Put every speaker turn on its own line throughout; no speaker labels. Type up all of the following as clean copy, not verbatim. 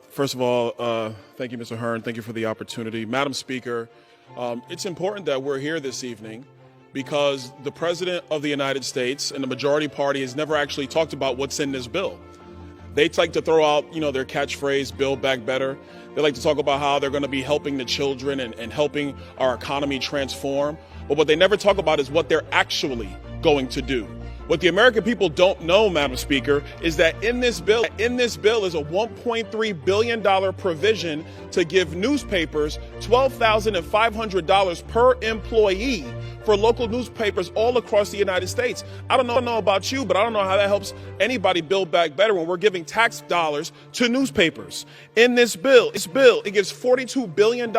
First of all, thank you, Mr. Hearn. Thank you for the opportunity. Madam Speaker, it's important that we're here this evening because the President of the United States and the majority party has never actually talked about what's in this bill. They like to throw out, their catchphrase, Build Back Better. They like to talk about how they're going to be helping the children and helping our economy transform. But what they never talk about is what they're actually going to do. What the American people don't know, Madam Speaker, is that in this bill is a $1.3 billion provision to give newspapers $12,500 per employee for local newspapers all across the United States. I don't know about you, but I don't know how that helps anybody build back better when we're giving tax dollars to newspapers. In this bill, it gives $42 billion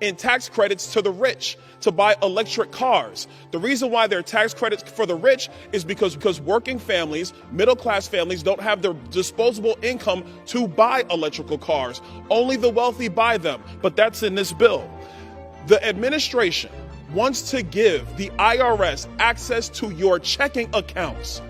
in tax credits to the rich to buy electric cars. The reason why there are tax credits for the rich is because working families, middle-class families, don't have the disposable income to buy electrical cars. Only the wealthy buy them, but that's in this bill. The administration wants to give the IRS access to your checking accounts.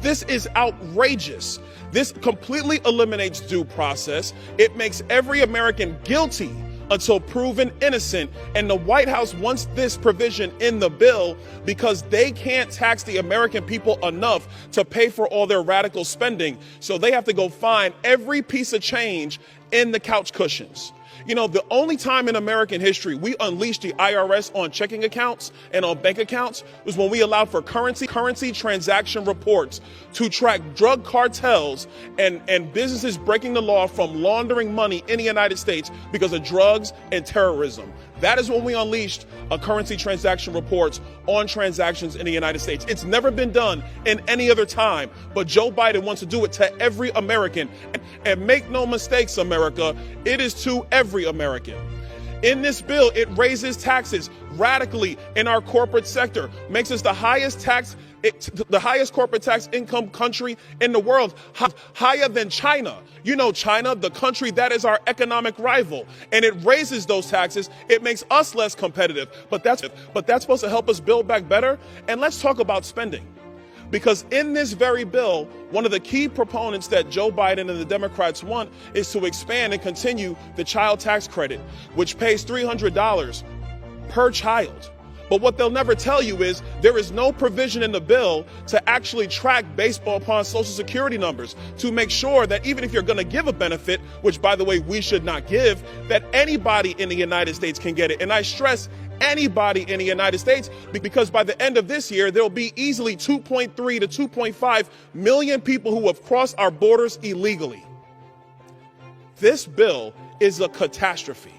This is outrageous. This completely eliminates due process. It makes every American guilty until proven innocent. And the White House wants this provision in the bill because they can't tax the American people enough to pay for all their radical spending. So they have to go find every piece of change in the couch cushions. The only time in American history we unleashed the IRS on checking accounts and on bank accounts was when we allowed for currency transaction reports to track drug cartels and businesses breaking the law from laundering money in the United States because of drugs and terrorism. That is when we unleashed currency transaction reports on transactions in the United States. It's never been done in any other time, but Joe Biden wants to do it to every American. And make no mistakes, America, it is to every American. In this bill, it raises taxes radically in our corporate sector, makes us the highest corporate tax income country in the world, higher than China. China, the country that is our economic rival, and it raises those taxes. It makes us less competitive, but that's supposed to help us build back better. And let's talk about spending. Because in this very bill, one of the key proponents that Joe Biden and the Democrats want is to expand and continue the child tax credit, which pays $300 per child. But what they'll never tell you is there is no provision in the bill to actually track based upon Social Security numbers to make sure that even if you're going to give a benefit, which, by the way, we should not give, that anybody in the United States can get it. And I stress anybody in the United States, because by the end of this year, there'll be easily 2.3 to 2.5 million people who have crossed our borders illegally. This bill is a catastrophe.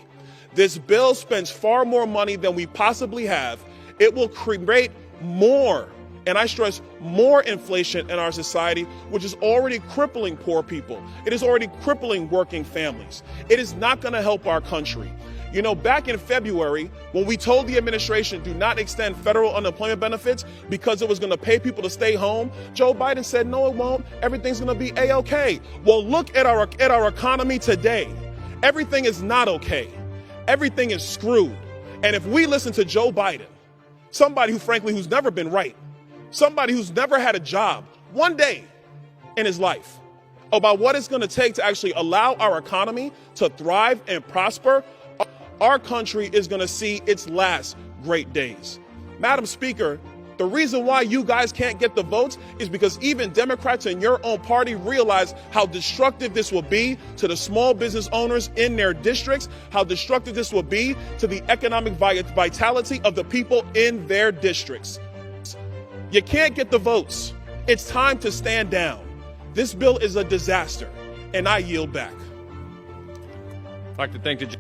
This bill spends far more money than we possibly have. It will create more, and I stress more, inflation in our society, which is already crippling poor people. It is already crippling working families. It is not going to help our country. Back in February, when we told the administration do not extend federal unemployment benefits because it was going to pay people to stay home, Joe Biden said, no, it won't. Everything's going to be A-OK. Well, look at our economy today. Everything is not okay. Everything is screwed. And if we listen to Joe Biden, somebody who's never been right, somebody who's never had a job one day in his life, about what it's going to take to actually allow our economy to thrive and prosper, our country is going to see its last great days. Madam Speaker, the reason why you guys can't get the votes is because even Democrats in your own party realize how destructive this will be to the small business owners in their districts, how destructive this will be to the economic vitality of the people in their districts. You can't get the votes. It's time to stand down. This bill is a disaster, and I yield back.
I'd like to thank the